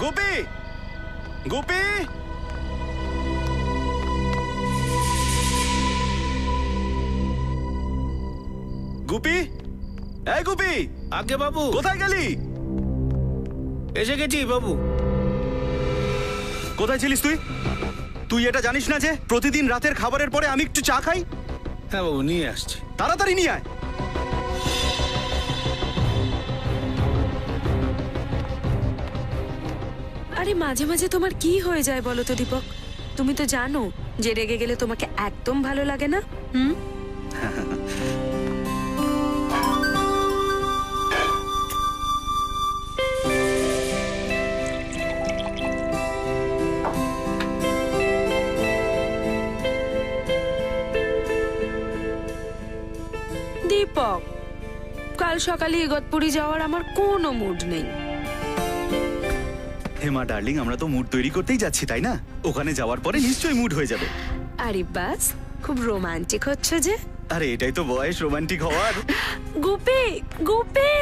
গোপী, গোপী, গোপী, এই গোপী, আগে বাবু, কোথায় গেলি? এসে গেছি বাবু। কোথায় ছিলিস তুই? তুই এটা জানিস না যে প্রতিদিন রাতের খাবারের পরে আমি একটু চা খাই? হ্যাঁ বাবু, নিয়ে আসছি। তাড়াতাড়ি নিয়ে আয়। আরে মাঝে মাঝে তোমার কি হয়ে যায় বলো তো দীপক? তুমি তো জানো যে রেগে গেলে তোমাকে একদম ভালো লাগে না। দীপক, কাল সকালে ইগতপুরি যাওয়ার আমার কোনো মুড নেই। হেমা ডার্লিং, আমরা তো মুড তৈরি করতেই যাচ্ছি, তাই না? ওখানে যাওয়ার পরে নিশ্চয়ই মুড হয়ে যাবে। আরে বাস, খুব রোমান্টিক হচ্ছে যে। আরে এটাই তো বয়স রোমান্টিক হওয়ার। গোপী, গোপী,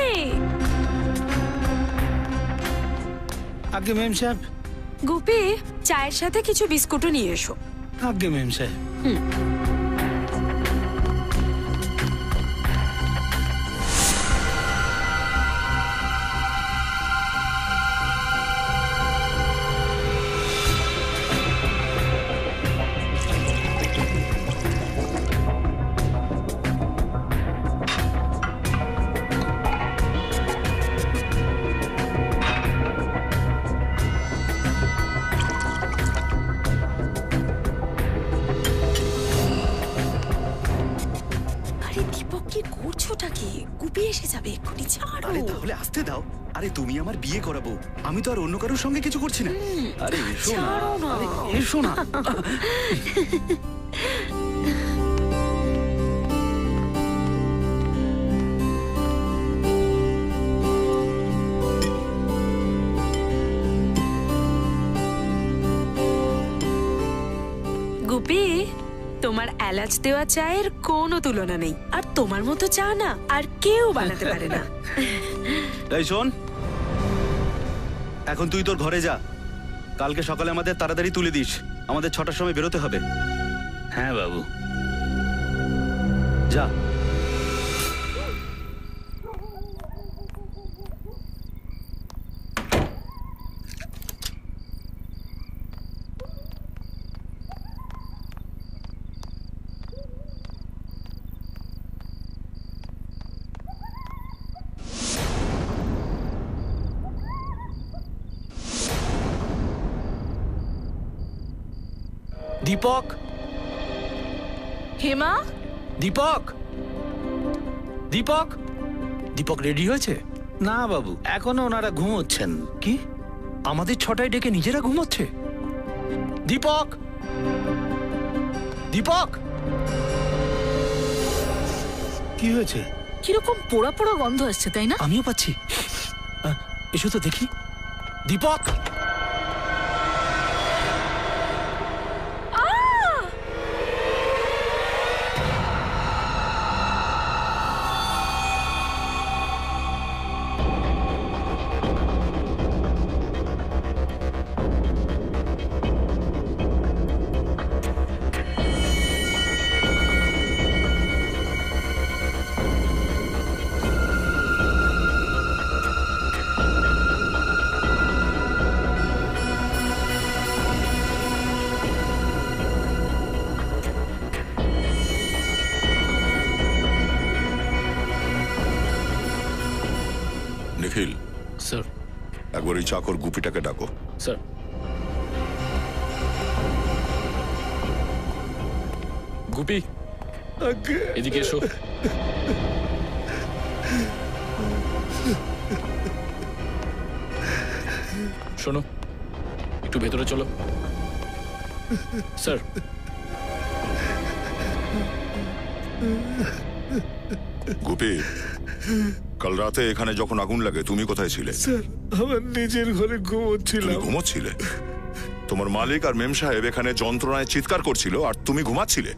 আগে মেম সাহেব। গোপী, চায়ের সাথে কিছু বিস্কুটও নিয়ে এসো। আগে মেম সাহেব। আরে দীপক, কি করছোটা কি? গোপী এসে যাবে এক্ষুনি, ছাড়ো। আরে তাহলে আসতে দাও। আরে তুমি আমার বিয়ে করাবো, আমি তো আর অন্য কারোর সঙ্গে কিছু করছি না। আরে এসো না, ছাড়ো না। আরে এসো না। গোপী, তোমার এলাচ দেওয়া চায়ের কোনো তুলনা নেই, আর তোমার মতো চা না আর কেউ বানাতে পারে না। এই শোন, এখন তুই তোর ঘরে যা। কালকে সকালে আমাদের তাড়াতাড়ি তুলে দিস, আমাদের 6টার সময় বেরোতে হবে। হ্যাঁ বাবু। যা। দীপক, হেমা, দীপক, দীপক, দীপক রেডি হয়েছে? না বাবু, এখনো ওনারা ঘুমোচ্ছেন। কি? আমাদের 6টায় ডেকে নিজেরা ঘুমোচ্ছে? দীপক, দীপক, কি হয়েছে? কিরকম পোড়া পোড়া গন্ধ আসছে, তাই না? আমিও পাচ্ছি। এসো তো দেখি। দীপক, নিখিল, স্যার। একবার ওই চাকর গুপিটাকে ডাকো। স্যার। গুপি, এদিকে এসো। শোনো, একটু ভেতরে চলো। স্যার। গুপি, কাল রাতে এখানে যখন আগুন লাগে তুমি কোথায় ছিলে? স্যার, আমার নিজের ঘরে তুমি ঘুমোচ্ছিলাম। ঘুমোচ্ছিলে? তোমার মালিক আর মেম সাহেব এখানে যন্ত্রণায় চিৎকার করছিল আর তুমি ঘুমাচ্ছিলে?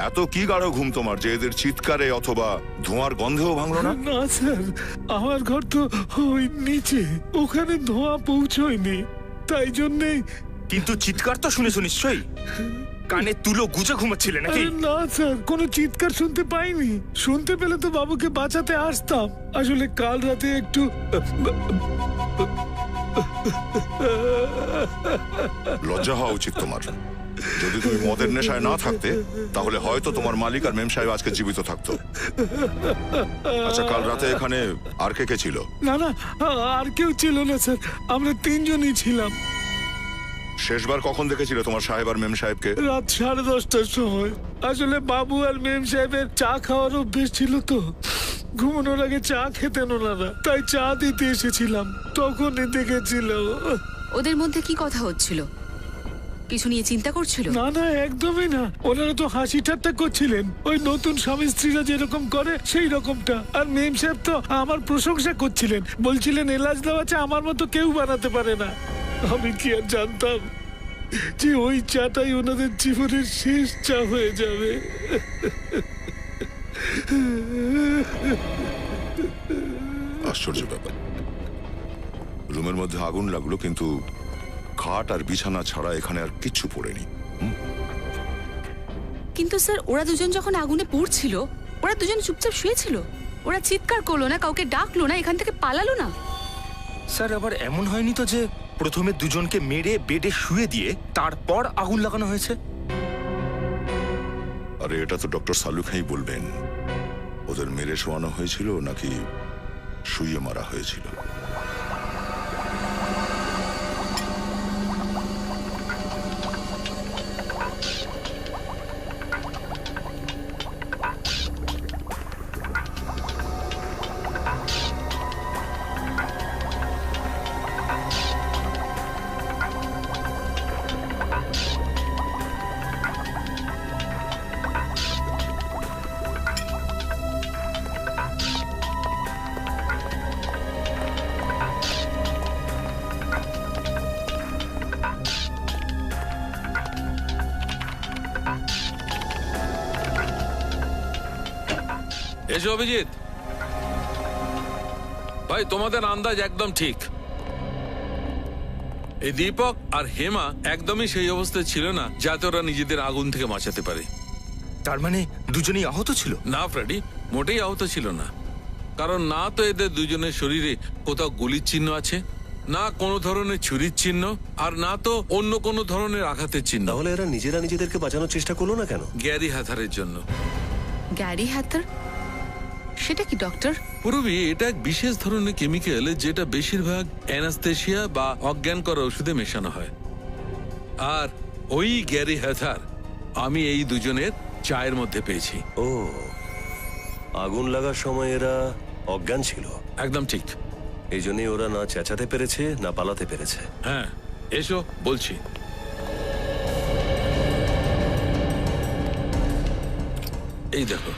এত কি গাঢ় ঘুম তোমার যে এদের চিৎকারে অথবা ধোঁয়ার গন্ধেও ভাঙলো না? না স্যার, আমার ঘর তো ওই নিচে, ওখানে ধোঁয়া পৌঁছয়নি, তাই জন্যেই। কিন্তু চিৎকার তো শুনেছো নিশ্চয়ই, কানে তুলো গুজে ঘুমাচ্ছিলে নাকি? আরে না স্যার, কোনো চিৎকার শুনতে পাইনি। শুনতে পেলে তো বাবুকে বাঁচাতে আসতাম। আসলে কাল রাতে একটু লজ্জা হওয়া উচিত তোমার। যদি তুমি মদের নেশায় না থাকতে তাহলে হয়তো তোমার মালিক আর মেম সাহেব আজকে জীবিত থাকতো। আচ্ছা, কাল রাতে এখানে আর কে কে ছিল? না না, আর কেউ ছিল না স্যার, আমরা তিনজনই ছিলাম। শেষবার কখন দেখেছিলে তোমার সাহেব আর মেম সাহেবকে? রাত 10:30টার সময়। আসলে বাবু আর মেম সাহেবের চা খাওয়ার অভ্যেস ছিল তো, ঘুমানোর আগে চা খেতেন ওনারা, তাই চা দিতে এসেছিলাম, তখনই দেখেছিল। ওদের মধ্যে কি কথা হচ্ছিল? কিছু নিয়ে চিন্তা করছিল? না না, একদমই না। ওনারা তো হাসি ঠাট্টা করছিলেন, ওই নতুন স্বামী স্ত্রীরা যেরকম করে সেই রকমটা। আর মেম সাহেব তো আমার প্রশংসা করছিলেন, বলছিলেন এলাচ দেওয়া চা আমার মতো কেউ বানাতে পারে না। আমি কি আর জানতাম যে ওই চাটাই ওনাদের জীবনের শেষ চা হয়ে যাবে। আশ্চর্য ব্যাপার, রুমের মধ্যে আগুন লাগলো কিন্তু খাট আর বিছানা ছাড়া এখানে আর কিচ্ছু পড়েনি। কিন্তু স্যার, ওরা দুজন যখন আগুনে পুড়ছিল, ওরা দুজন চুপচাপ শুয়েছিল। ওরা চিৎকার করলো না, কাউকে ডাকলো না, এখান থেকে পালালো না। স্যার, আবার এমন হয়নি তো যে প্রথমে দুজনকে মেরে বেডে শুয়ে দিয়ে তারপর আগুন লাগানো হয়েছে? আরে এটা তো ডক্টর সালু খাই বলবেন, ওদের মেরে শোয়ানো হয়েছিল নাকি শুইয়ে মারা হয়েছিল। এসো অভিজিৎ ভাই, তোমাদের আন্দাজ একদম ঠিক। এই দীপক আর হেমা একদমই সেই অবস্থায় ছিল না যাতে ওরা নিজেদের আগুন থেকে বাঁচাতে পারে। তার মানে দুজনেই আহত ছিল? না ফ্রেডি, মোটেই আহত ছিল না। কারণ না তো এদের দুজনের শরীরে কোথাও গুলির চিহ্ন আছে, না কোনো ধরনের ছুরির চিহ্ন, আর না তো অন্য কোনো ধরনের আঘাতের চিহ্ন। তাহলে এরা নিজেরা নিজেদেরকে বাঁচানোর চেষ্টা করলো না কেন? গ্যারি হ্যাথারের জন্য। গ্যারি হ্যাথার? সেটা কি ডক্টর? পূর্বে এটা এক বিশেষ ধরনের কেমিক্যাল যেটা বেশিরভাগ অ্যানাস্থেশিয়া বা অজ্ঞান করা ওষুধে মেশানো হয়। আর ওই গ্যারি হ্যাথার আমি এই দুজনের চায়ের মধ্যে পেয়েছি। ও, আগুন লাগার সময় এরা অজ্ঞান ছিল? একদম ঠিক। এই জন্যই ওরা না চেঁচাতে পেরেছে না পালাতে পেরেছে। হ্যাঁ, এসো বলছি। এই দেখো,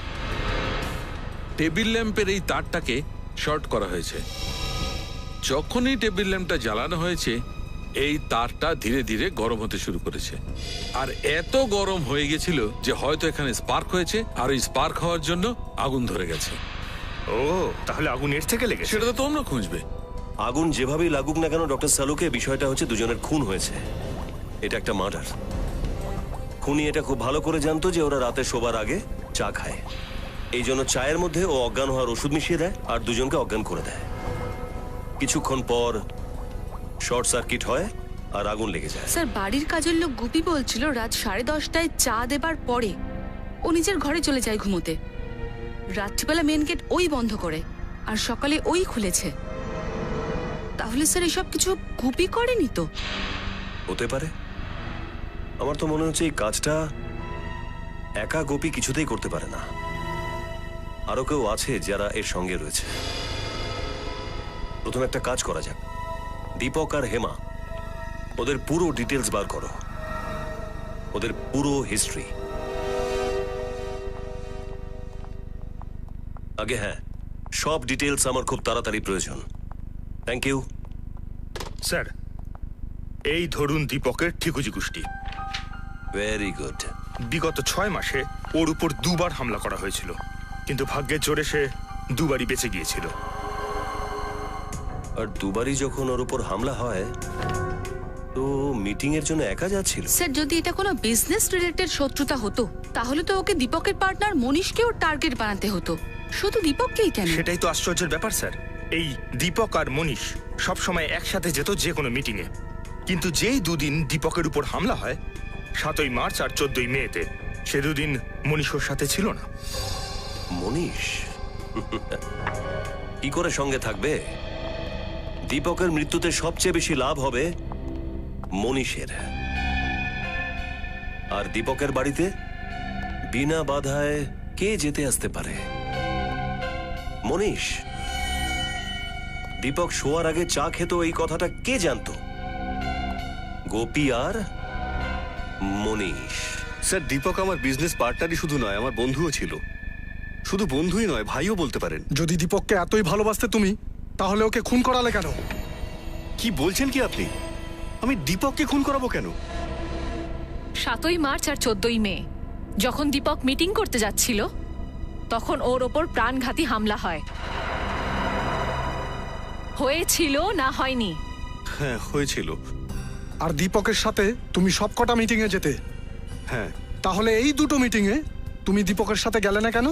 টেবিল ল্যাম্পের এই তারটাকে শর্ট করা হয়েছে। যখনই টেবিল ল্যাম্পটা জ্বালানো হয়েছে এই তারটা ধীরে ধীরে গরম হতে শুরু করেছে, আর এত গরম হয়ে গেছিল যে হয়তো এখানে স্পার্ক হয়েছে, আর ওই স্পার্ক হওয়ার জন্য আগুন ধরে গেছে। ও, তাহলে আগুন এর থেকে লেগেছে? সেটা তো তোমরা খুঁজবে। আগুন যেভাবেই লাগুক না কেন ডক্টর সালুকে, বিষয়টা হচ্ছে দুজনের খুন হয়েছে। এটা একটা মার্ডার। খুনি এটা খুব ভালো করে জানতো যে ওরা রাতে শোবার আগে চা খায়, এই জন্য চায়ের মধ্যে ও অজ্ঞান হওয়ার ওষুধ মিশিয়ে দেয় আর দুজনকে অজ্ঞান করে দেয়। কিছুক্ষণ পর শর্ট সার্কিট হয় আর আগুন লেগে যায়। স্যার, বাড়ির কাজের লোক গুপি বলছিল রাত 10:30টায় চা দেবার পরে ও নিজের ঘরে চলে যায় ঘুমোতে। রাত্রিবেলা মেন গেট ওই বন্ধ করে আর সকালে ওই খুলেছে। তাহলে স্যার এসব কিছু গুপি করেনি তো? হতে পারে। আমার তো মনে হচ্ছে এই কাজটা একা গোপী কিছুতেই করতে পারে না, আরো কেউ আছে যারা এর সঙ্গে রয়েছে। প্রথমে একটা কাজ করা যাক, দীপক আর হেমা ওদের পুরো ডিটেলস বার করো, ওদের পুরো হিস্ট্রি। আগে হ্যাঁ, সব ডিটেলস আমার খুব তাড়াতাড়ি প্রয়োজন। Thank you sir. এই ধরুন দীপকের ঠিকুজি গোষ্ঠী। Very good. বিগত 6 মাসে ওর উপর 2বার হামলা করা হয়েছিল, কিন্তু ভাগ্যের জোরে সে 2বারই বেঁচে গিয়েছিল। আর দুবারই যখন ওর উপর হামলা হয় তো মিটিং এর জন্য একা যাচ্ছিল। স্যার, যদি এটা কোনো বিজনেস রিলেটেড শত্রুতা হতো তাহলে তো ওকে দীপকের পার্টনার মনীষকেও টার্গেট বানাতে হতো, শুধু দীপককেই কেন? সেটাই তো আশ্চর্যের ব্যাপার স্যার। এই দীপক আর মনীষ সব সময় একসাথে যেত যে কোনো মিটিংয়ে, কিন্তু যেই দুদিন দীপকের উপর হামলা হয় 7ই মার্চ আর 14ই মেতে, সে দুদিন মনীষ ওর সাথে ছিল না। মনীষ কি করে সঙ্গে থাকবে? দীপকের মৃত্যুতে সবচেয়ে বেশি লাভ হবে মনীষের। আর দীপকের বাড়িতে বিনা বাধায় কে যেতে আসতে পারে? মনীষ। দীপক শোয়ার আগে চা খেত, এই কথাটা কে জানতো? গোপী আর মনীষ। স্যার, দীপক আমার বিজনেস পার্টনারই শুধু নয়, আমার বন্ধুও ছিল। শুধু বন্ধুই নয়, ভাইও বলতে পারেন। যদি দীপককে এতই ভালোবাসতে তুমি, তাহলে ওকে খুন করালে কেন? কি বলছেন কি আপনি? আমি দীপককে খুন করাবো কেন? 7ই মার্চ আর 14ই মে যখন দীপক মিটিং করতে যাচ্ছিল তখন ওর ওপর প্রাণঘাতী হামলা হয়। হয়েছিল না হয়নি? হ্যাঁ, হয়েছিল। আর দীপকের সাথে তুমি সবকটা মিটিংয়ে যেতে। হ্যাঁ। তাহলে এই দুটো মিটিংয়ে তুমি দীপকের সাথে গেলে না কেন?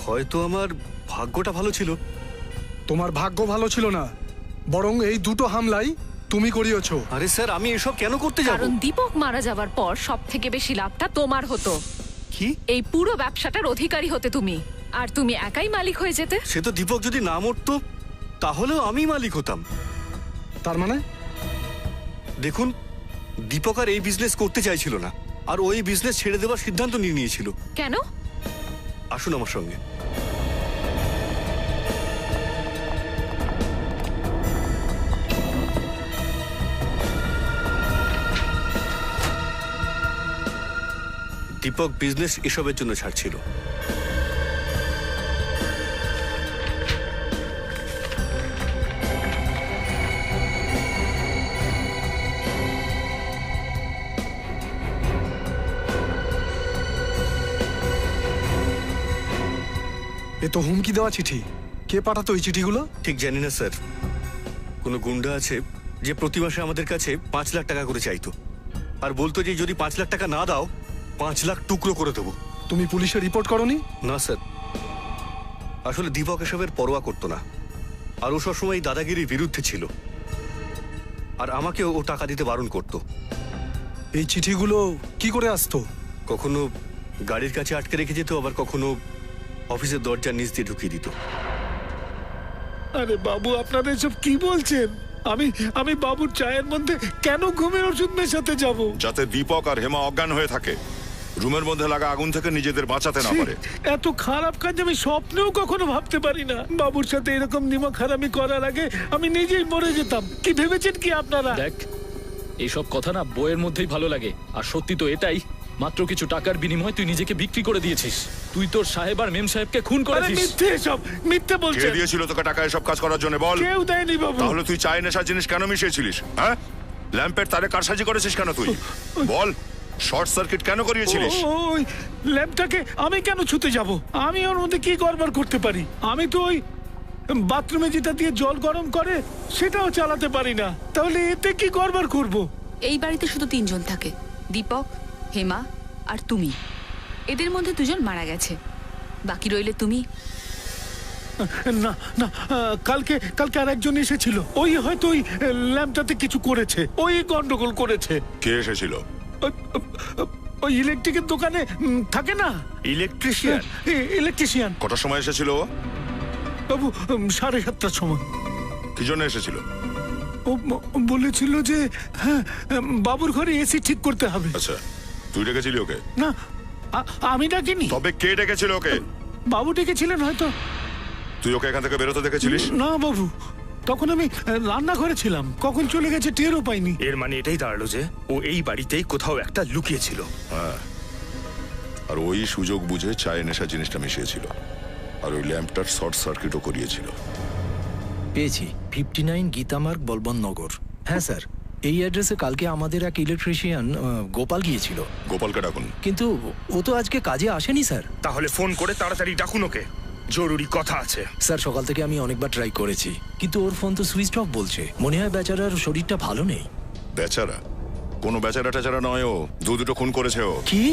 হয়তো আমার ভাগ্যটা ভালো ছিল। তোমার ভাগ্য ভালো ছিল না, বরং এই দুটো হামলাই তুমি করিয়েছো। আরে স্যার, আমি এসব কেন করতে যাব? কারণ দীপক মারা যাবার পর সব থেকে বেশি লাভটা তোমার হতো। কি? এই পুরো ব্যবসাটার অধিকারী হতে তুমি, আর তুমি একাই মালিক হয়ে যেতে। সে তো দীপক যদি না মরতো তাহলেও আমি মালিক হতাম। তার মানে? দেখুন, দীপক আর এই বিজনেস করতে চাইছিল না, আর ওই বিজনেস ছেড়ে দেওয়ার সিদ্ধান্ত নিয়ে নিয়েছিল। কেন? আসুন আমার সঙ্গে। দীপক বিজনেস এসবের জন্য ছাড়ছিল। এ তো হুমকি দেওয়া চিঠি। কে পাঠাতো এই চিঠিগুলো? ঠিক জানি না স্যার। কোনো গুন্ডা আছে যে প্রতি মাসে আমাদের কাছে 5 লাখ টাকা করে চাইতো, আর বলতো যে যদি 5 লাখ টাকা না দাও 5 লাখ টুকরো করে দেবো। তুমি পুলিশে রিপোর্ট করনি? না স্যার, আসলে দীপক এসবের পরোয়া করতো না, আর ও সবসময় দাদাগিরির বিরুদ্ধে ছিল, আর আমাকে ও টাকা দিতে বারণ করতো। এই চিঠিগুলো কি করে আসতো? কখনো গাড়ির কাছে আটকে রেখে যেত, আবার কখনো অফিসের দরজার নিচ দিয়ে ঢুকিয়ে দিত। আরে বাবু, আপনারা এসব কি বলছেন? আমি বাবুর চায়ের মধ্যে কেন ঘুমের ওষুধ মেশাতে যাব? যাতে দীপক আর হেমা অজ্ঞান হয়ে থাকে, রুমের মধ্যে লাগা আগুন থেকে নিজেদের বাঁচাতে না পারে। এত খারাপ কাজ আমি স্বপ্নেও কখনো ভাবতে পারি না। বাবুর সাথে এরকম নিমক হারামি করার আগে আমি নিজেই মরে যেতাম। কি ভেবেছেন কি আপনারা? দেখ, এইসব কথা না বইয়ের মধ্যেই ভালো লাগে, আর সত্যি তো এটাই। মাত্র কিছু টাকার বিনিময়ে তুই নিজেকে বিক্রি করে দিয়েছিস। তুই তোর সাহেব আর মেম সাহেবকে খুন করেছিস। মিথ্যে, এসব মিথ্যে কে বলছেন। দিয়েছিল তোকে টাকা এসব কাজ করার জন্য বল? কেউ দেয়নি বাবু। তাহলে তুই চায় নেশার জিনিস কেন মিশিয়েছিলিস? হ্যাঁ, ল্যাম্পের তারে কারসাজি করেছিস কেন তুই? বল, শর্ট সার্কিট কেন করিয়েছিলিস? ওই ল্যাম্পটাকে আমি কেন ছুতে যাব? আমি ওর মধ্যে কি গড়বড় করতে পারি? আমি তো ওই বাথরুমে যেটা দিয়ে জল গরম করে সেটাও চালাতে পারি না। তাহলে এতে কি গড়বড় করব? এই বাড়িতে শুধু 3 জন থাকে, দীপক, হেমা আর তুমি। এদের মধ্যে 2 জন মারা গেছে, বাকি রইলে তুমি। না না, কালকে আর একজন এসেছিল। ওই হয়তো ওই ল্যাম্পটাতে কিছু করেছে, ওই গন্ডগোল করেছে। কে এসেছিল? ওই ইলেকট্রিকের দোকানে থাকে না, ইলেকট্রিশিয়ান। ইলেকট্রিশিয়ান। কটার সময় এসেছিল ও? বাবু 7:30টার সময়। কি জন্য এসেছিল? ও বলেছিল যে হ্যাঁ, বাবুর ঘরে এসি ঠিক করতে হবে। আচ্ছা, তুই ডেকেছিলি ওকে? না, আমি ডাকিনি। তবে কে ডেকেছিল ওকে? বাবু ডেকেছিলেন হয়তো। তুই ওকে এখান থেকে বেরোতে দেখেছিলিস? না বাবু, তখন আমি রান্নাঘরে ছিলাম। কখন চলে গেছে টেরও পাইনি। এর মানে এটাই দাঁড়ালো যে ও এই বাড়িতেই কোথাও একটা লুকিয়েছিল। হ্যাঁ, আর ওই সুযোগ বুঝে চায়ে নেশা জিনিসটা মিশিয়েছিল, আর ওই ল্যাম্পটার শর্ট সার্কিটও করিয়েছিল। পেয়েছি 59 গীতামার্গ বলবন নগর। হ্যাঁ স্যার, এই অ্যাড্রেসে কালকে আমাদের এক ইলেকট্রিশিয়ান গোপাল গিয়েছিল, গোপালকে ডাকুন। কিন্তু ও তো আজকে কাজে আসেনি স্যার। তাহলে ফোন করে তাড়াতাড়ি ডাকুন ওকে, জরুরি কথা আছে। স্যার সকাল থেকে আমি অনেকবার ট্রাই করেছি, কিন্তু ওর ফোন তো সুইচ অফ বলছে। মনে হয় বেচারার শরীরটা ভালো নেই। বেচারা? কোনো বেচারা টেচারা নয়, ও দুটো খুন করেছে ও। কি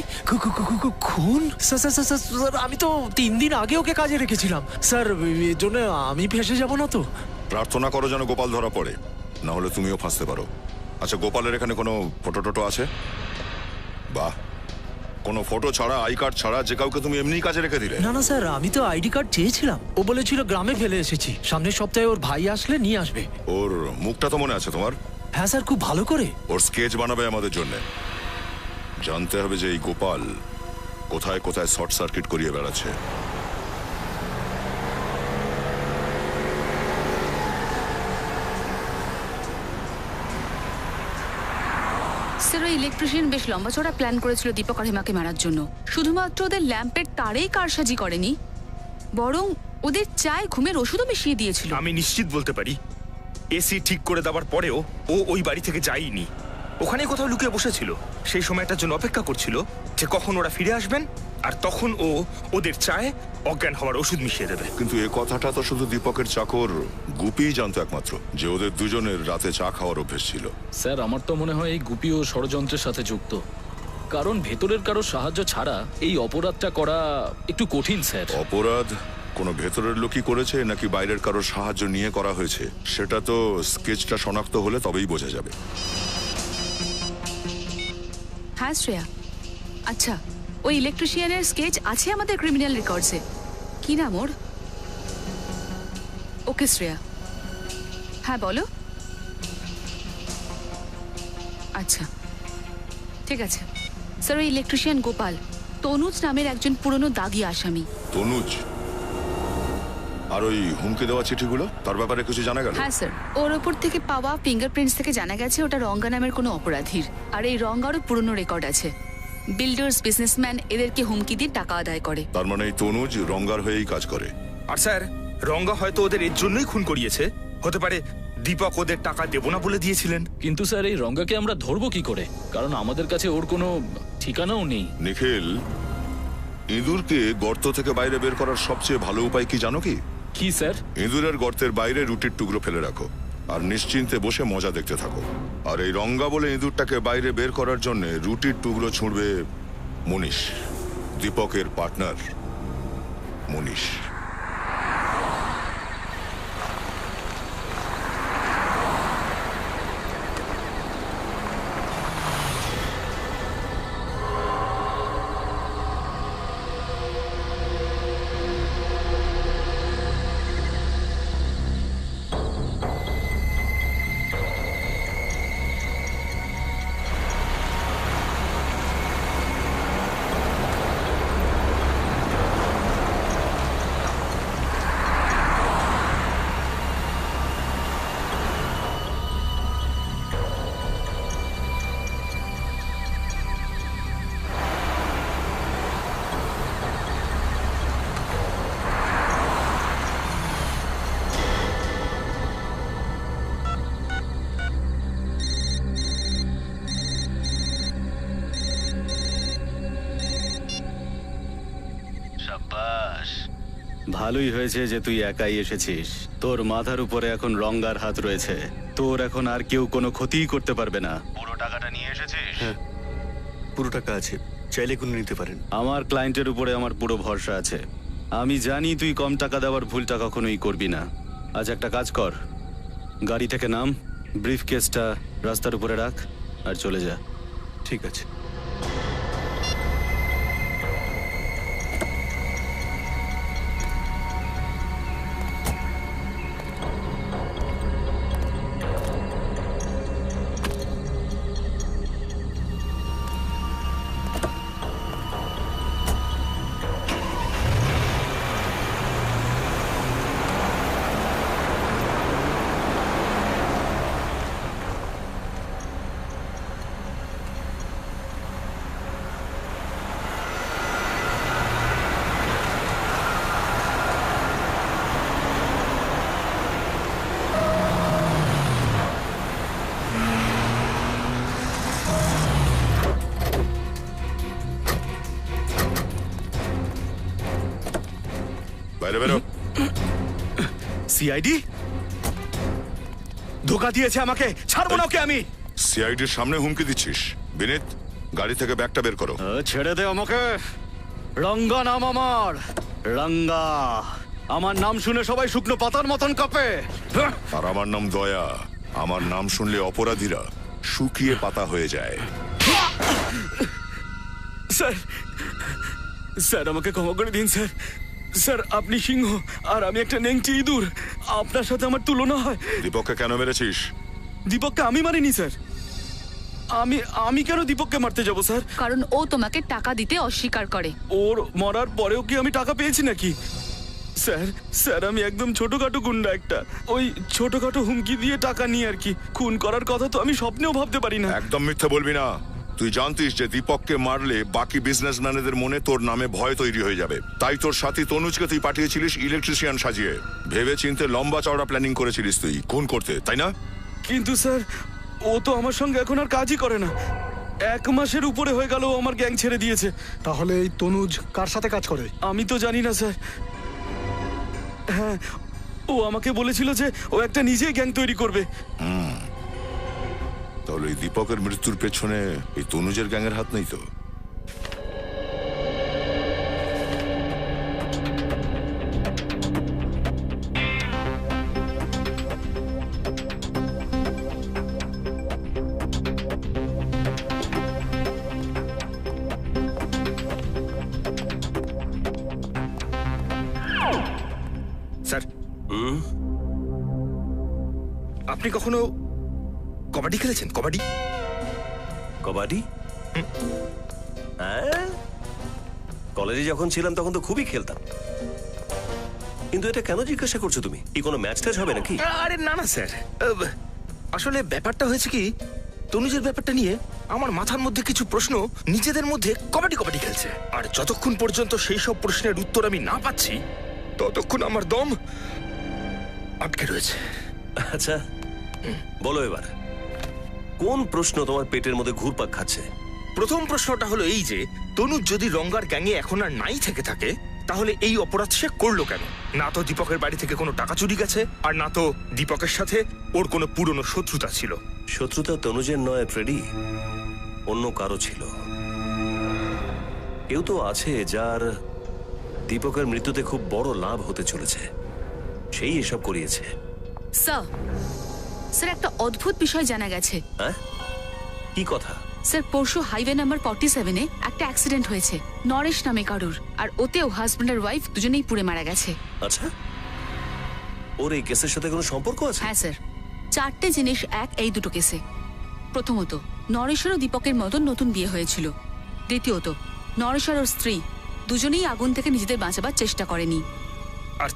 খুন? স্যার স্যার স্যার স্যার, আমি তো 3 দিন আগে ওকে কাজে রেখেছিলাম স্যার, এর জন্য আমি ফেসে যাব না তো? প্রার্থনা করো যেন গোপাল ধরা পড়ে, না হলে তুমিও ফাঁসতে পারো। আচ্ছা, গোপালের এখানে কোনো ফটো টটো আছে? বাহ, কোনো ফটো ছাড়া, আই কার্ড ছাড়া যে কাউকে তুমি এমনি কাজে রেখে দিলে? না না স্যার, আমি তো আইডি কার্ড চেয়েছিলাম। ও বলেছিল গ্রামে ফেলে এসেছি, সামনের সপ্তাহে ওর ভাই আসলে নিয়ে আসবে। ওর মুখটা তো মনে আছে তোমার? হ্যাঁ স্যার, খুব ভালো করে। ওর স্কেচ বানাবে আমাদের জন্য। জানতে হবে যে এই গোপাল কোথায় কোথায় শর্ট সার্কিট করিয়ে বেড়াচ্ছে। স্যার, ওই ইলেকট্রিশিয়ান বেশ লম্বা চড়া প্ল্যান করেছিল দীপক আর হেমাকে মারার জন্য। শুধুমাত্র ওদের ল্যাম্পের তারেই কারসাজি করেনি, বরং ওদের চায় ঘুমের ওষুধও মিশিয়ে দিয়েছিল। আমি নিশ্চিত বলতে পারি এসি ঠিক করে দেওয়ার পরেও ও ওই বাড়ি থেকে যায়নি, ওখানে কোথাও লুকিয়ে বসেছিল। সেই সময়টার জন্য অপেক্ষা করছিল যে কখন ওরা ফিরে আসবেন, আর তখন ও ওদের চায় অজ্ঞান হওয়ার ওষুধ মিশিয়ে দেবে। কিন্তু এ কথাটা তো শুধু দীপকের চাকর গুপিই জানতো একমাত্র, যে ওদের দুজনের রাতে চা খাওয়ার অভ্যেস ছিল। স্যার আমার তো মনে হয় এই গুপি ও ষড়যন্ত্রের সাথে যুক্ত, কারণ ভেতরের কারো সাহায্য ছাড়া এই অপরাধটা করা একটু কঠিন স্যার। অপরাধ কোনো ভেতরের লোকই করেছে নাকি বাইরের কারো সাহায্য নিয়ে করা হয়েছে, সেটা তো স্কেচটা শনাক্ত হলে তবেই বোঝা যাবে। হ্যাঁ শ্রেয়া, আচ্ছা ওই ইলেকট্রিশিয়ানের স্কেচ আছে আমাদের ক্রিমিনাল রেকর্ডসে। কি নাম ওর? ওকে শ্রেয়া, হ্যাঁ বলো। আচ্ছা ঠিক আছে স্যার, ওই ইলেকট্রিশিয়ান গোপাল তনুজ নামের একজন পুরনো দাগি আসামি। তনুজ? আর ওই হুমকি দেওয়া চিঠিগুলো, তার ব্যাপারে কিছু জানা গেল? হ্যাঁ স্যার, ওর ওপর থেকে পাওয়া ফিঙ্গারপ্রিন্টস থেকে জানা গেছে ওটা রঙ্গা নামের কোনো অপরাধীর। আর এই রঙ্গারও পুরনো রেকর্ড আছে, বিল্ডার্স বিজনেসম্যান এদেরকে হুমকি দিয়ে টাকা আদায় করে। তার মানে এই তনুজ রঙ্গার হয়েই কাজ করে। আর স্যার, রঙ্গা হয়তো ওদের এর জন্যই খুন করিয়েছে। হতে পারে দীপক ওদের টাকা দেবো না বলে দিয়েছিলেন। কিন্তু স্যার এই রঙ্গাকে আমরা ধরবো কি করে, কারণ আমাদের কাছে ওর কোনো ঠিকানাও নেই। নিখিল, ইঁদুরকে গর্ত থেকে বাইরে বের করার সবচেয়ে ভালো উপায় কি জানো? কি স্যার? ইঁদুরের গর্তের বাইরে রুটির টুকরো ফেলে রাখো আর নিশ্চিন্তে বসে মজা দেখতে থাকো। আর এই রঙ্গা বলে ইঁদুরটাকে বাইরে বের করার জন্য রুটির টুকরো ছুঁড়বে মনীষ, দীপকের পার্টনার মনীষ। ভালোই হয়েছে যে তুই একাই এসেছিস। তোর মাথার উপরে এখন রঙ্গার হাত রয়েছে, তোর এখন আর কেউ কোনো ক্ষতিই করতে পারবে না। পুরো টাকাটা নিয়ে এসেছিস? হ্যাঁ, পুরো টাকা আছে, চাইলে কোনো নিতে পারেন। আমার ক্লায়েন্টের উপরে আমার পুরো ভরসা আছে। আমি জানি তুই কম টাকা দেওয়ার ভুলটা কখনোই করবি না। আজ একটা কাজ কর, গাড়ি থেকে নাম, ব্রিফ কেসটা রাস্তার উপরে রাখ আর চলে যা। ঠিক আছে। সিআইডি ধোকা দিয়েছে আমাকে, ছাড়বো না ওকে আমি। সিআইডির সামনে হুমকি দিচ্ছিস? বিনীত, গাড়ি থেকে ব্যাগটা বের করো। ছেড়ে দে আমাকে। রঙ্গা নাম আমার, রঙ্গা। আমার নাম শুনে সবাই শুকনো পাতার মতন কাঁপে। আর আমার নাম দয়া। আমার নাম শুনলে অপরাধীরা শুকিয়ে পাতা হয়ে যায়। স্যার, স্যার আমাকে ক্ষমা করে দিন স্যার। স্যার আপনি সিংহ আর আমি একটা নেংটি ইঁদুর, আপনার সাথে আমার তুলনা হয়। দীপককে কেন মেরেছিস? দীপককে আমি মারিনি স্যার। আমি কেন দীপককে মারতে যাব স্যার? কারণ ও তোমাকে টাকা দিতে অস্বীকার করে। ওর মরার পরেও কি আমি টাকা পেয়েছি নাকি? স্যার, স্যার আমি একদম ছোটখাটো গুন্ডা একটা। ওই ছোটখাটো হুমকি দিয়ে টাকা নিয়ে আর কি। খুন করার কথা তো আমি স্বপ্নেও ভাবতে পারি না। একদম মিথ্যে বলবি না। তুই জানতিস যে দীপককে মারলে বাকি বিজনেসম্যানদের মনে তোর নামে ভয় তৈরি হয়ে যাবে। তাই তোর সাথী তনুজকে তুই পাঠিয়েছিলিস ইলেকট্রিশিয়ান সাজিয়ে। ভেবে চিন্তে লম্বা চওড়া প্ল্যানিং করেছিলিস তুই খুন করতে, তাই না? কিন্তু স্যার ও তো আমার সঙ্গে এখন আর কাজই করে না। 1 মাসের উপরে হয়ে গেল ও আমার গ্যাং ছেড়ে দিয়েছে। তাহলে এই তনুজ কার সাথে কাজ করে? আমি তো জানি না স্যার। হ্যাঁ, ও আমাকে বলেছিল যে ও একটা নিজেই গ্যাং তৈরি করবে। তাহলে এই দীপকের মৃত্যুর পেছনে এই তনুজের গ্যাংয়ের হাত নেই তো? স্যার, আপনি কখনো কবাডি খেলেছেন? কবাডি? কবাডি? হ্যাঁ, কলেজে যখন ছিলাম তখন তো খুবই খেলতাম। কিন্তু এটা কেন জিজ্ঞাসা করছো তুমি? কি কোনো ম্যাচ ট্যাচ হবে নাকি? আরে না না স্যার, আসলে ব্যাপারটা হয়েছে কি, তনুজের ব্যাপারটা নিয়ে আমার মাথার মধ্যে কিছু প্রশ্ন নিজেদের মধ্যে কবাডি কবাডি খেলছে। আর যতক্ষণ পর্যন্ত সেই সব প্রশ্নের উত্তর আমি না পাচ্ছি ততক্ষণ আমার দম আটকে রয়েছে। আচ্ছা বলো এবার, কোন প্রশ্ন তোমার পেটের মধ্যে ঘুরপাক খাচ্ছে? প্রথম প্রশ্নটা হলো এই যে, তনুজ যদি রঙ্গার গ্যাংয়ে এখন আর নাই থেকে থাকে তাহলে এই অপরাধ সে করলো কেন? না তো দীপকের বাড়ি থেকে কোনো টাকা চুরি গেছে, আর না তো দীপকের সাথে ওর কোনো পুরনো শত্রুতা ছিল। শত্রুতা তনুজের নয় ফ্রেডি, অন্য কারো ছিল। কেউ তো আছে যার দীপকের মৃত্যুতে খুব বড় লাভ হতে চলেছে, সেই এসব করিয়েছে। স্যার একটা অদ্ভুত বিষয় জানা গেছে। হ্যাঁ, কি কথা? স্যার পরশু হাইওয়ে নাম্বার 47-এ একটা অ্যাক্সিডেন্ট হয়েছে নরেশ নামে কারুর, আর ওতেও হাজব্যান্ড আর ওয়াইফ দুজনেই পুড়ে মারা গেছে। আচ্ছা, ওর এই কেসের সাথে কোনো সম্পর্ক আছে? হ্যাঁ স্যার, 4টে জিনিস এক এই দুটো কেসে। প্রথমত, নরেশের ও দীপকের মতন নতুন বিয়ে হয়েছিল। দ্বিতীয়ত, নরেশ আর ওর স্ত্রী দুজনেই আগুন থেকে নিজেদের বাঁচাবার চেষ্টা করেনি। আর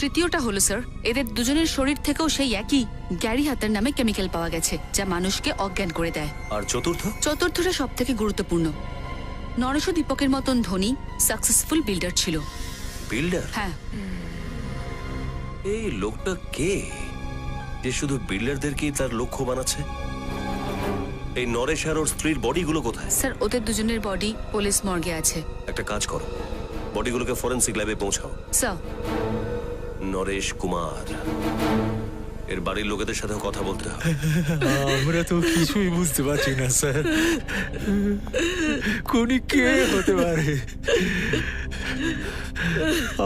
তৃতীয়টা হলো স্যার, এদের দুজনের শরীর থেকেও সেই একই গ্যারি হাতের নামে কেমিক্যাল পাওয়া গেছে, যা মানুষকে অজ্ঞান করে দেয়। আর চতুর্থটা সব থেকে গুরুত্বপূর্ণ, নরেশ ও দীপকের মতন ধনী সাকসেসফুল বিল্ডার ছিল। বিল্ডার? হ্যাঁ। এই লোকটা কে যে শুধু বিল্ডারদেরকেই তার লক্ষ্য বানাচ্ছে? এই নরেশ আর ওর স্ত্রীর বডিগুলো কোথায়? স্যার ওদের দুজনের বডি পুলিশ মর্গে আছে। একটা কাজ করো, বডিগুলোকে ফরেনসিক ল্যাবে পৌঁছাও। স্যার, নরেশ কুমার এর বাড়ির লোকেদের সাথে কথা বলতে হবে। আমরা তো কিছুই বুঝতে পারছি না স্যার, খুনি কে হতে পারে?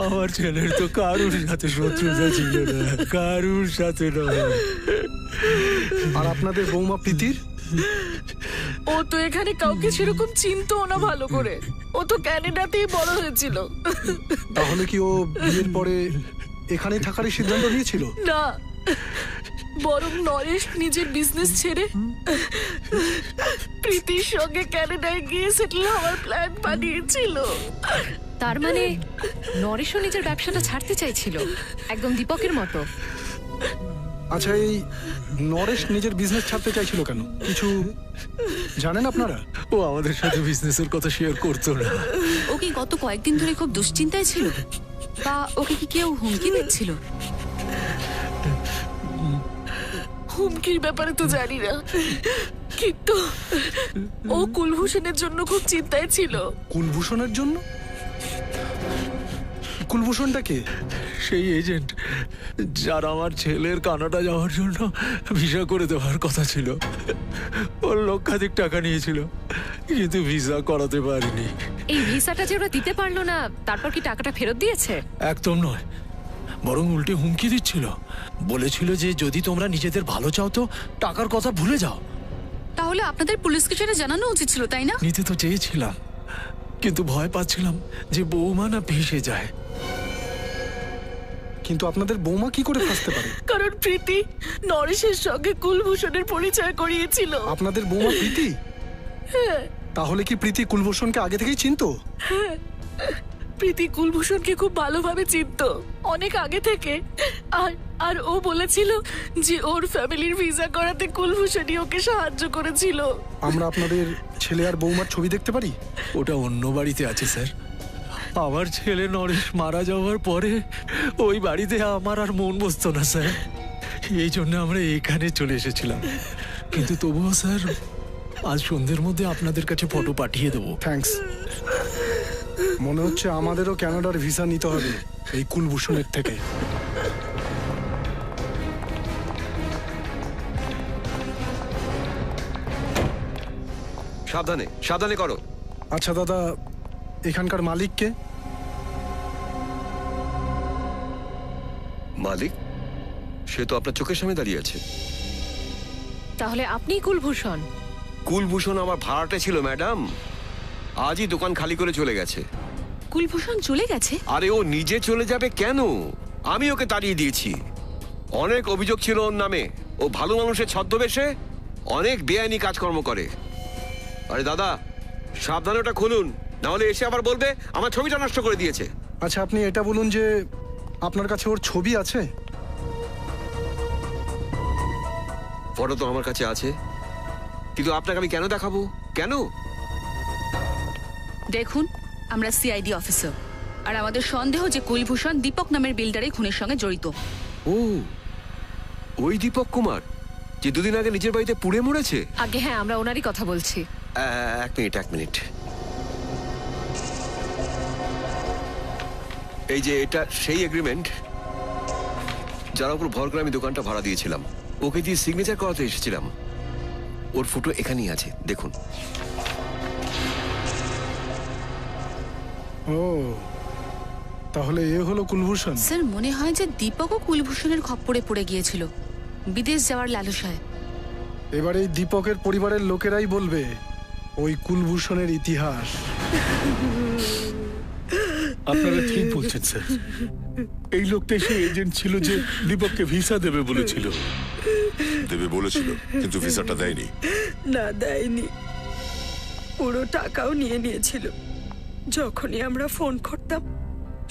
আমার ছেলের তো কারুর সাথে শত্রুতা ছিল না, কারুর সাথে নয়। আর আপনাদের বৌমা প্রীতির? ও তো এখানে কাউকে সেরকম চিনতো না ভালো করে, ও তো ক্যানাডাতেই বড় হয়েছিল। তাহলে কি ও বিয়ের পরে এখানে থাকারই সিদ্ধান্ত নিয়েছিল? না, বরং নরেশ নিজের বিজনেস ছেড়ে প্রীতির সঙ্গে ক্যানাডায় গিয়ে সেটেল হওয়ার প্ল্যান বানিয়েছিল। তার মানে নরেশও নিজের ব্যবসাটা ছাড়তে চাইছিল, একদম দীপকের মতো। আচ্ছা, এই নরেশ নিজের বিজনেস ছাড়তে চাইছিল কেন, কিছু জানেন আপনারা? ও আমাদের সাথে বিজনেসের কথা শেয়ার করতো না। ও কি গত কয়েকদিন ধরে খুব দুশ্চিন্তায় ছিল, বা ওকে কি কেউ হুমকি দিচ্ছিল? হুমকির ব্যাপারে তো জানি না, কিন্তু ও কুলভূষণের জন্য খুব চিন্তায় ছিল। কুলভূষণের জন্য? কুলভূষণটা কে? সেই এজেন্ট যার আমার ছেলের কানাডা যাওয়ার জন্য ভিসা করে দেওয়ার কথা ছিল। ওর লক্ষাধিক টাকা নিয়েছিল, কিন্তু ভিসা করাতে পারিনি। এই ভিসাটা যে ওরা দিতে পারলো না, তারপর কি টাকাটা ফেরত দিয়েছে? একদম নয়, বরং উল্টে হুমকি দিচ্ছিল। বলেছিল যে যদি তোমরা নিজেদের ভালো চাও তো টাকার কথা ভুলে যাও। তাহলে আপনাদের পুলিশকে সেটা জানানো উচিত ছিল, তাই না? নিতে তো চেয়েছিলাম, কিন্তু ভয় পাচ্ছিলাম যে বৌমা না ভেসে যায়। কিন্তু আপনাদের বৌমা কি করে ফাঁসতে পারে? কারণ প্রীতি নরেশের সঙ্গে কুলভূষণের পরিচয় করিয়েছিল। আপনাদের বৌমা প্রীতি? তাহলে কি প্রীতি কুলভূষণকে আগে থেকেই চিনতো? প্রীতি কুলভূষণকে খুব ভালোভাবে চিনতো, অনেক আগে থেকে। আর আর ও বলেছিল যে ওর ফ্যামিলির ভিসা করাতে কুলভূষণই ওকে সাহায্য করেছিল। আমরা আপনাদের ছেলে আর বৌমার ছবি দেখতে পারি? ওটা অন্য বাড়িতে আছে স্যার। আমার ছেলে নরেশ মারা যাওয়ার পরে ওই বাড়িতে আমার আর মন বসতো না স্যার, এই জন্য আমরা এখানে চলে এসেছিলাম। কিন্তু তবুও স্যার, আজ সন্ধ্যের মধ্যে আপনাদের কাছে ফটো পাঠিয়ে দেবো। থ্যাঙ্কস। মনে হচ্ছে আমাদেরও কানাডার ভিসা নিতে হবে এই কুলভূষণের থেকে। সাবধানে সাবধানে করো। আচ্ছা দাদা, এখানকার মালিক কে? মালিক? সে তো আপনার চোখের সামনে দাঁড়িয়ে আছে। তাহলে আপনিই কুলভূষণ? কুলভূষণ আমার ভাড়াটে ছিল ম্যাডাম, আজই দোকান খালি করে চলে গেছে। কুলভূষণ চলে গেছে? আরে ও নিজে চলে যাবে কেন? আমি ওকে তাড়িয়ে দিয়েছি। অনেক অভিযোগ ছিল ওর নামে। ও ভালো মানুষের ছদ্মবেশে অনেক বেআইনি কাজকর্ম করে। আরে দাদা, সাবধানে ওটা খুলুন, নাহলে এসে আবার বলবে আমার ছবিটা নষ্ট করে দিয়েছে। আচ্ছা আপনি এটা বলুন যে আপনার কাছে ওর ছবি আছে? ফটো তো আমার কাছে আছে, কিন্তু আপনাকে আমি কেন দেখাবো? কেন? দেখুন, আমরা সিআইডি অফিসার, আর আমাদের সন্দেহ যে কুলভূষণ দীপক নামের বিল্ডারের খুনের সঙ্গে জড়িত। ও, ওই দীপক কুমার যে দুদিন আগে নিজের বাড়িতে পুড়ে মরেছে? আগে হ্যাঁ, আমরা ওনারই কথা বলছি। এক মিনিট। এই যে এটা সেই এগ্রিমেন্ট যার উপর ভর করে আমি দোকানটা ভাড়া দিয়েছিলাম। ওকে দিয়ে সিগনেচার করাতে এসেছিলাম। ওর ফটো এখানেই আছে, দেখুন। ও, তাহলে এ হলো কুলভূষণ। স্যার, মনে হয় যে দীপকও কুলভূষণের খপ্পরে পড়ে গিয়েছিল বিদেশ যাওয়ার লালসায়। এবার এই দীপকের পরিবারের লোকেরাই বলবে ওই কুলভূষণের ইতিহাস। আপনারা ঠিক বলছেন স্যার, এই লোকটাই সেই এজেন্ট ছিল যে দীপককে ভিসা দেবে বলেছিল। দেবে বলেছিল, কিন্তু ভিসাটা দেয়নি। না, দেয়নি। পুরো টাকাও নিয়ে নিয়েছিল। যখনই আমরা ফোন করতাম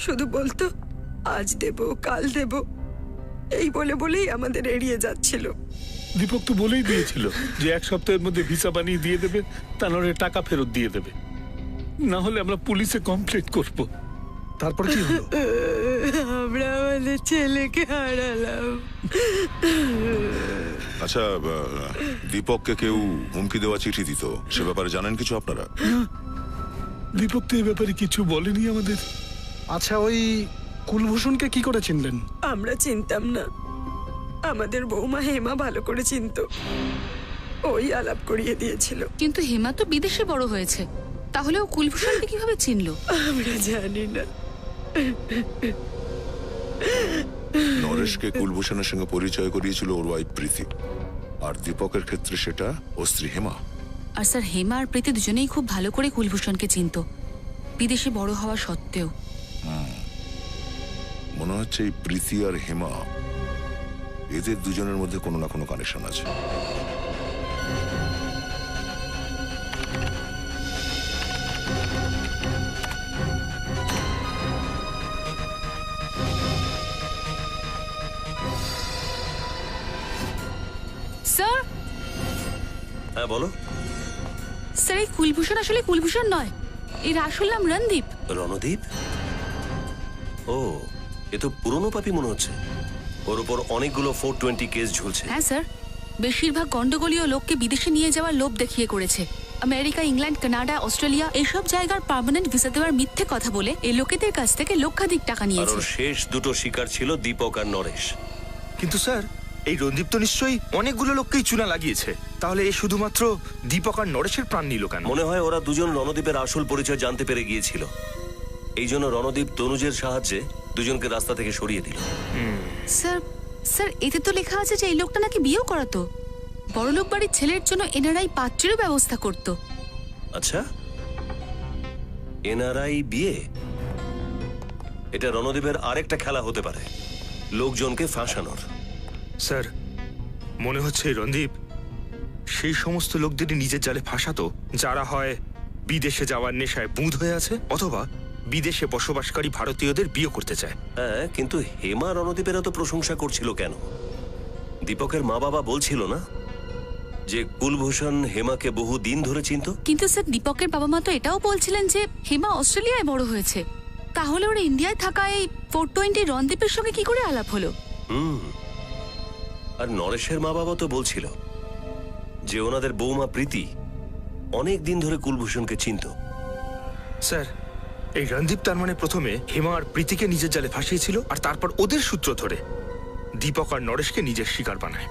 শুধু বলতো আজ দেব, কাল দেব, এই বলেই আমাদের এড়িয়ে যাচ্ছিল। দীপক তো বলেই দিয়েছিল যে 1 সপ্তাহের মধ্যে ভিসা বানিয়ে দিয়ে দেবে, তা নাহলে টাকা ফেরত দিয়ে দেবে, না হলে আমরা পুলিশে কমপ্লেন করব। তারপর কি হলো? আমরা আমাদের ছেলেকে হারালাম। আচ্ছা, দীপককে কেউ হুমকি দেওয়া চিঠি দিত, সে ব্যাপারে জানেন কিছু আপনারা? দীপক তো এই ব্যাপারে কিছু বলেনি আমাদের। আচ্ছা, ওই কুলভূষণকে কি করে চিনলেন? আমরা চিনতাম না, আমাদের বৌমা হেমা ভালো করে চিনতো, ওই আলাপ করিয়ে দিয়েছিল। কিন্তু হেমা তো বিদেশে বড় হয়েছে, তাহলে ও কুলভূষণকে কিভাবে চিনলো? আমরা জানি না। নরেশকে কুলভূষণের সঙ্গে পরিচয় করিয়েছিল ওর ওয়াইফ প্রীতি, আর দীপকের ক্ষেত্রে সেটা ও স্ত্রী হেমা। আর স্যার, হেমা আর প্রীতি দুজনেই খুব ভালো করে কুলভূষণকে চিনতো, বিদেশে বড় হওয়া সত্ত্বেও। মনে হচ্ছে এই প্রীতি আর হেমা, এদের দুজনের মধ্যে কোনো না কোনো কানেকশন আছে। স্যার, হ্যাঁ বলো। স্যার, এই কুলভূষণ আসলে কুলভূষণ নয়, এর আসল নাম রণদীপ। রণদীপ? ও, এ তো পুরনো পাপি মনে হচ্ছে। ওর উপর অনেকগুলো 420 কেস ঝুলছে। হ্যাঁ স্যার, বেশিরভাগ গন্ডগোলীয় লোককে বিদেশে নিয়ে যাওয়ার লোভ দেখিয়ে করেছে। আমেরিকা, ইংল্যান্ড, কানাডা, অস্ট্রেলিয়া এইসব জায়গার পার্মানেন্ট ভিসা দেওয়ার মিথ্যে কথা বলে এই লোকেদের কাছ থেকে লক্ষাধিক টাকা আর নিয়েছে। ওর শেষ দুটো শিকার ছিল দীপক আর নরেশ। কিন্তু স্যার, এই রণদীপ তো নিশ্চয়ই অনেকগুলো লোককেই চুনা লাগিয়েছে। তাহলে এ শুধুমাত্র দীপক আর নরেশের প্রাণ নিল কেন? মনে হয় ওরা দুজন রণদীপের আসল পরিচয় জানতে পেরে গিয়েছিল। এই জন্য রণদীপ তনুজের সাহায্যে দুজনকে রাস্তা থেকে সরিয়ে দিল। স্যার, স্যার এতে তো লেখা আছে যে এই লোকটা নাকি বিয়েও করাতো। বড়লোক বাড়ির ছেলের জন্য এনআরআই পাত্রেরও ব্যবস্থা করতো। আচ্ছা, এনআরআই বিয়ে? এটা রণদীপের আরেকটা খেলা হতে পারে, লোকজনকে ফাঁসানোর। স্যার, মনে হচ্ছে এই রণদীপ সেই সমস্ত লোকদেরই নিজের জালে ফাঁসাতো যারা হয় বিদেশে যাওয়ার নেশায় বুঁদ হয়ে আছে, অথবা বিদেশে বসবাসকারী ভারতীয়দের বিয়ে করতে চায়। হ্যাঁ, কিন্তু হেমা রণদীপের এত প্রশংসা করছিল কেন? দীপকের মা বাবা বলছিল না যে কুলভূষণ হেমাকে বহু দিন ধরে চিনতো? কিন্তু স্যার, দীপকের বাবা মা তো এটাও বলছিলেন যে হেমা অস্ট্রেলিয়ায় বড় হয়েছে। তাহলে ওরা ইন্ডিয়ায় থাকা এই 420 রণদীপের সঙ্গে কি করে আলাপ হলো? আর নরেশের মা বাবা তো বলছিল যে ওনাদের বৌমা প্রীতি অনেক দিন ধরে কুলভূষণকে চিনতো। স্যার, এই রণদীপ তার মানে প্রথমে হেমা আর প্রীতিকে নিজের জালে ফাঁসিয়েছিল, আর তারপর ওদের সূত্র ধরে দীপক আর নরেশকে নিজের শিকার বানায়।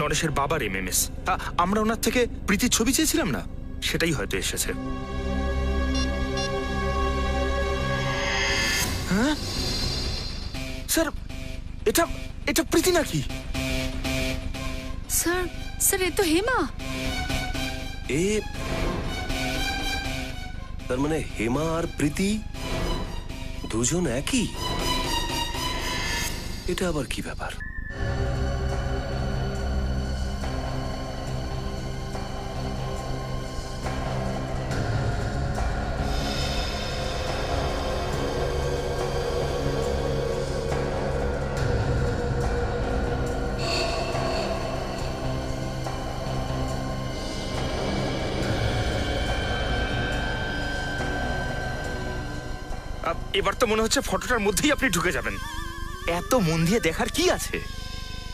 নরেশের বাবার এমএমএস, আমরা ওনার থেকে প্রীতির ছবি চেয়েছিলাম না, সেটাই হয়তো এসেছে। হ্যাঁ স্যার, এটা এটা প্রীতি নাকি? স্যার, স্যার এ তো হেমা। এ তার মানে হেমা আর প্রীতি দুজন একই? এটা আবার কি ব্যাপার? এবার তো মনে হচ্ছে ফটোটার মধ্যেই আপনি ঢুকে যাবেন। এত মন দিয়ে দেখার কি আছে?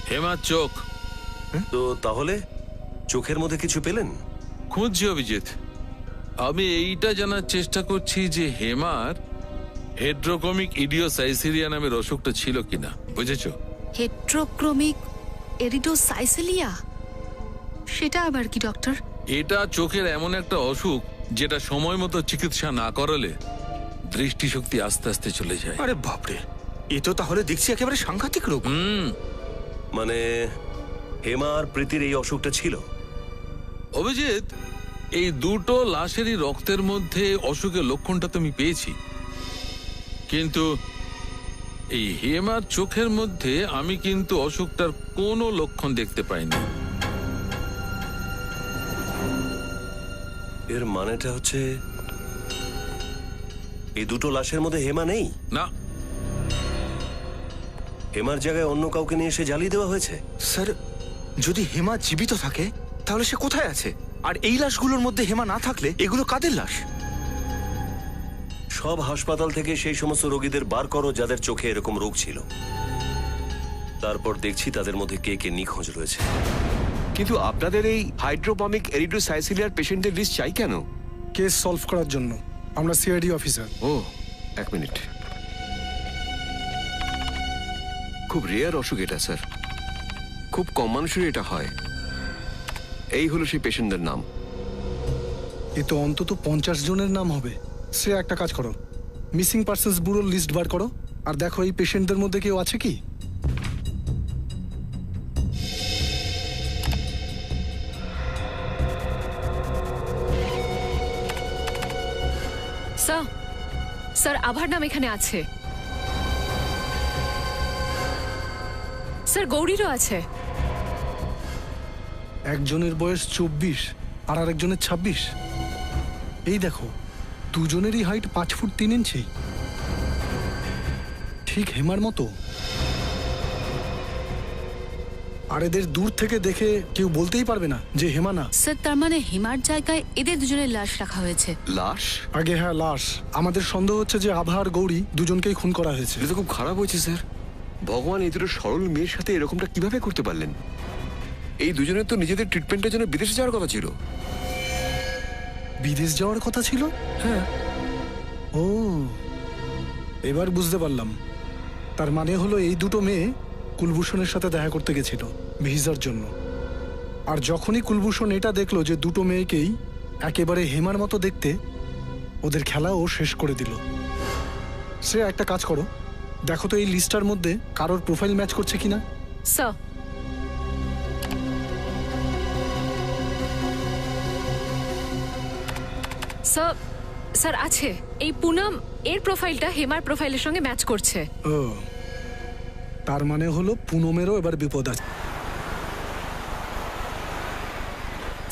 হেমার চোখ। তো তাহলে চোখের মধ্যে কিছু পেলেন? খুঁজছি অভিজিৎ। আমি এইটা জানার চেষ্টা করছি যে হেমার হেড্রোক্রমিক ইডিওসাইসিরিয়া নামের অসুখটা ছিল কিনা, বুঝেছো? হেট্রোক্রোমিক এরিডোসাইসেলিয়া, সেটা আবার কি ডক্টর? এটা চোখের এমন একটা অসুখ যেটা সময় মতো চিকিৎসা না করালে দৃষ্টিশক্তি আস্তে আস্তে চলে যায়। আরে বাপরে, এ তো তাহলে দেখছি একেবারে সাংঘাতিক রোগ। মানে হেমা আর প্রীতির এই অসুখটা ছিল? অভিজিৎ, এই দুটো লাশেরই রক্তের মধ্যে অসুখের লক্ষণটা তুমি পেয়েছি, কিন্তু এই হেমার চোখের মধ্যে আমি কিন্তু অসুখটার কোনো লক্ষণ দেখতে পাইনি। এর মানেটা হচ্ছে এই দুটো লাশের মধ্যে হেমা নেই? না, হেমার জায়গায় অন্য কাউকে নিয়ে এসে জ্বালিয়ে দেওয়া হয়েছে। স্যার, যদি হেমা জীবিত থাকে তাহলে সে কোথায় আছে? আর এই লাশগুলোর মধ্যে হেমা না থাকলে এগুলো কাদের লাশ? সব হাসপাতাল থেকে সেই সমস্ত রোগীদের বার করো যাদের চোখে এরকম রোগ ছিল, তারপর দেখছি তাদের মধ্যে কে কে নিখোঁজ রয়েছে। কিন্তু আপনাদের এই হাইড্রোপমিক এরিডোসাইসিলিয়ার পেশেন্টদের লিস্ট চাই কেন? কেস সলভ করার জন্য। আমরা সিআইডি অফিসার। ও, এক মিনিট। খুব রেয়ার অসুখ এটা স্যার, খুব কম মানুষের এটা হয়। এই হলো সেই পেশেন্টদের নাম। এ তো অন্তত 50 জনের নাম হবে। সে একটা কাজ করো, মিসিং পার্সনস ব্যুরোর লিস্ট বার করো আর দেখো এই পেশেন্টদের মধ্যে কেউ আছে কি। স্যার, স্যার আভার নাম এখানে আছে। স্যার গৌরীরও আছে। একজনের বয়স 24 আর আরেকজনের 26। এই দেখো, দুজনেরই হাইট 5 ফুট 3 ইঞ্চি, ঠিক হেমার মতো। আর এদের দূর থেকে দেখে কেউ বলতেই পারবে না যে হেমা না। স্যার, তার মানে হেমার জায়গায় এদের দুজনের লাশ রাখা হয়েছে। লাশ? আগে হ্যাঁ, লাশ। আমাদের সন্দেহ হচ্ছে যে আভা আর গৌরী দুজনকেই খুন করা হয়েছে। এটা তো খুব খারাপ হয়েছে স্যার। ভগবান এই দুটো সরল মেয়ের সাথে এরকমটা কিভাবে করতে পারলেন? এই দুজনের তো নিজেদের ট্রিটমেন্টের জন্য বিদেশে যাওয়ার কথা ছিল। বিদেশ যাওয়ার কথা ছিল? হ্যাঁ। ও, এবার বুঝতে পারলাম। তার মানে হলো এই দুটো মেয়ে কুলভূষণের সাথে দেখা করতে গেছিল ভিসার জন্য। আর যখনই কুলভূষণ এটা দেখলো যে দুটো মেয়েকেই একেবারে হেমার মতো দেখতে, ওদের খেলা ও শেষ করে দিল। সে একটা কাজ করো, দেখো তো এই লিস্টটার মধ্যে কারোর প্রোফাইল ম্যাচ করছে কিনা। স্যার, স্যার স্যার আছে। এই পুনম এর প্রোফাইলটা হেমার প্রোফাইলের সঙ্গে ম্যাচ করছে। ও, তার মানে হলো পুনমেরও এবার বিপদ আছে।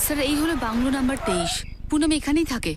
স্যার এই হলো বাংলো নাম্বার 23। পুনম এখানেই থাকে।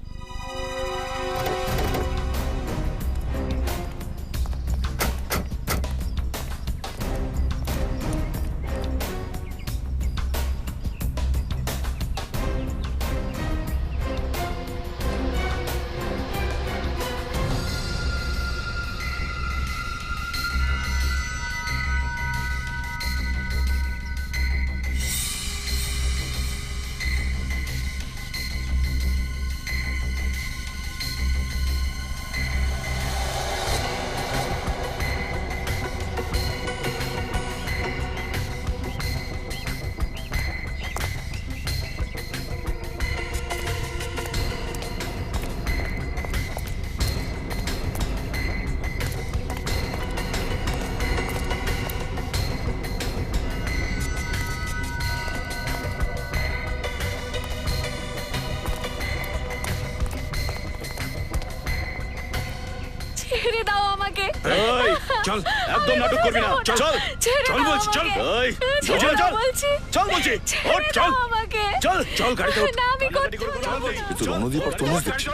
ছেড়ে দাও আমাকে। এই চল, একদম নাটক করবি না। চল চল ছেড়ে চল দাও বলছি, চল। আমাকে। এই ছেড়ে চল দাও চল বলছি। চল বলছি। ওঠ, ছেড়ে চল দাও আমাকে। চল চল গাড়িতে ওঠ। না, আমি করতে চল বলছি। কিন্তু রণদীপ আর তনুজ দেখছি।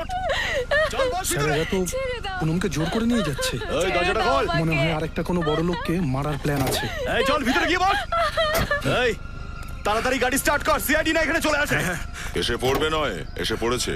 চল বল স্যার, এরা তো পুনমকে জোর করে নিয়ে যাচ্ছে। এই দরজাটা খোল। মনে হয় আরেকটা কোনো বড় লোককে মারার প্ল্যান আছে। এই চল ভিতরে গিয়ে বল। এই তাড়াতাড়ি গাড়ি স্টার্ট কর, সিআইডি না এখানে চলে আসে। এসে পড়বে নয়, এসে পড়েছে।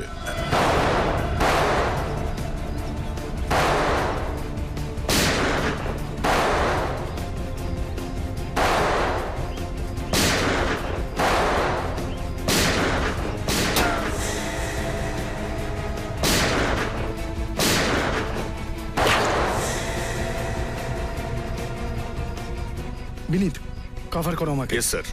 বিনীত, কভার করো আমাকে। Yes sir.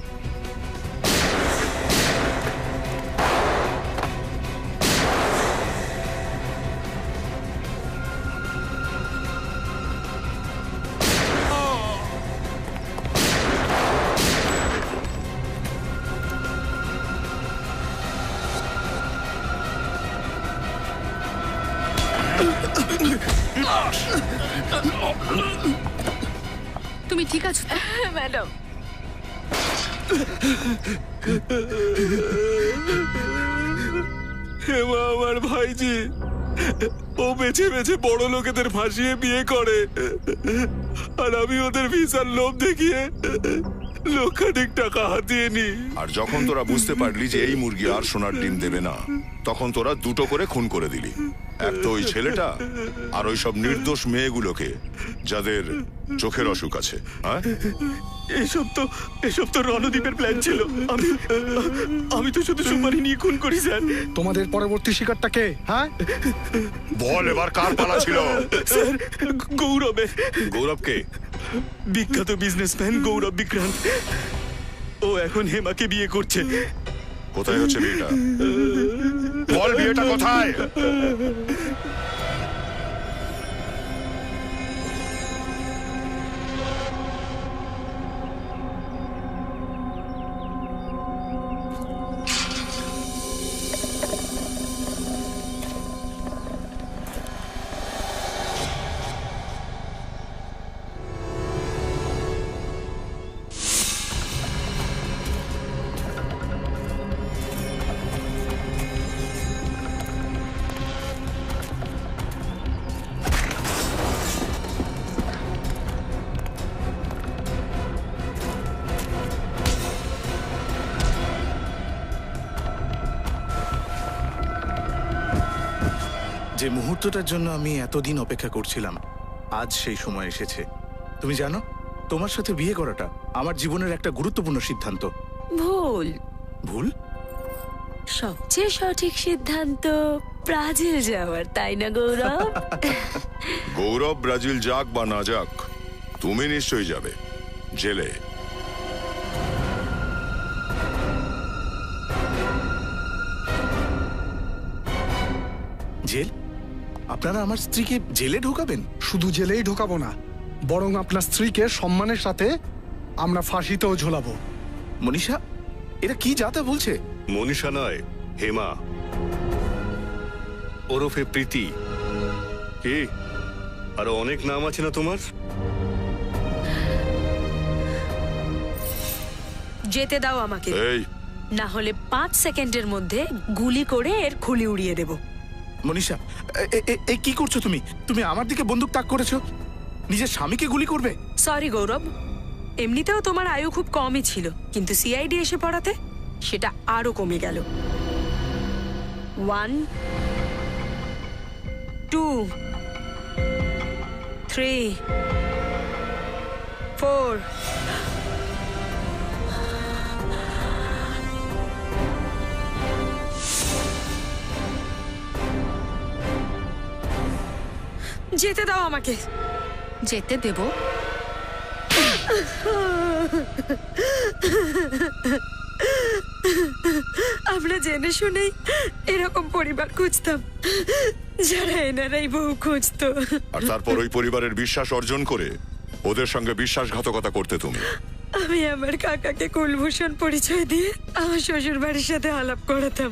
তুমি ঠিক আছো তো? ম্যাডাম, হেমা আমার ভাইজি, ও বেছে বেছে বড় লোকেদের ফাঁসিয়ে বিয়ে করে, আর আমি ওদের ভিসার লোভ দেখিয়ে লক্ষাধিক টাকা হাতিয়ে নি। আর যখন তোরা বুঝতে পারলি যে এই মুরগি আর সোনার ডিম দেবে না, তখন তোরা দুটো করে খুন করে দিলি। এক তো ওই ছেলেটা, আর ওই সব নির্দোষ মেয়েগুলোকে যাদের চোখের অসুখ আছে। হ্যাঁ, এসব তো রণদীপের প্ল্যান ছিল। আমি তো শুধু সুপারি নিয়ে খুন করি স্যার। তোমাদের পরবর্তী শিকারটা কে? হ্যাঁ, বল এবার কার পালা ছিল? স্যার, গৌরবের। গৌরব কে? বিখ্যাত বিজনেসম্যান গৌরব বিক্রান্ত। ও এখন হেমাকে বিয়ে করছে। কোথায় হচ্ছে বিয়েটা? বল বিয়েটা কোথায়? যে মুহূর্তটার জন্য আমি এতদিন অপেক্ষা করছিলাম, আজ সেই সময় এসেছে। তুমি জানো, তোমার সাথে বিয়ে করাটা আমার জীবনের একটা গুরুত্বপূর্ণ সিদ্ধান্ত। ভুল। ভুল? সবচেয়ে সঠিক সিদ্ধান্ত ব্রাজিল যাওয়ার, তাই না গৌরব? গৌরব ব্রাজিল যাক বা না যাক, তুমি নিশ্চয়ই যাবে জেলে। জেল? আপনারা আমার স্ত্রীকে জেলে ঢোকাবেন? শুধু জেলেই ঢোকাবো না, বরং আপনার স্ত্রীকে সম্মানের সাথে আমরা ফাঁসিতেও ঝোলাবো। মনীষা, এরা কি যাতা বলছে? মনীষা নয়, হেমা ওরফে প্রীতি। কি আরো অনেক নাম আছে না তোমার? যেতে দাও আমাকে, এই না হলে 5 সেকেন্ডের মধ্যে গুলি করে এর খুলি উড়িয়ে দেব। মনীষা, এই কি করছো তুমি? তুমি আমার দিকে বন্দুক তাক করেছো, নিজের স্বামীকে গুলি করবে? সরি গৌরব, এমনিতেও তোমার আয়ু খুব কমই ছিল, কিন্তু সিআইডি এসে পড়াতে সেটা আরো কমে গেল। 1 2 3 4 যেতে দাও আমাকে। যেতে দেব? আমরা জেনে শুনেই এরকম পরিবার খুঁজতাম, যারা এনারাই বউ খুঁজতো। আর তারপর ওই পরিবারের বিশ্বাস অর্জন করে ওদের সঙ্গে বিশ্বাসঘাতকতা করতে তুমি। আমি আমার কাকাকে কুলভূষণ পরিচয় দিয়ে আমার শ্বশুর বাড়ির সাথে আলাপ করাতাম,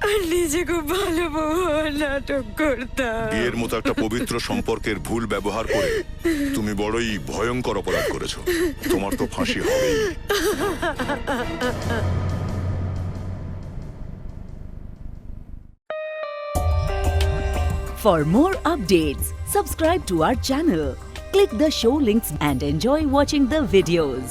আর নিজে খুব ভালো বউ হওয়ার নাটক করতাম। বিয়ের মতো একটা পবিত্র সম্পর্কের ভুল ব্যবহার করে তুমি বড়ই ভয়ঙ্কর অপরাধ করেছো। তোমার তো ফাঁসি হবেই। For more updates, subscribe to our channel, click the show links and enjoy watching the videos.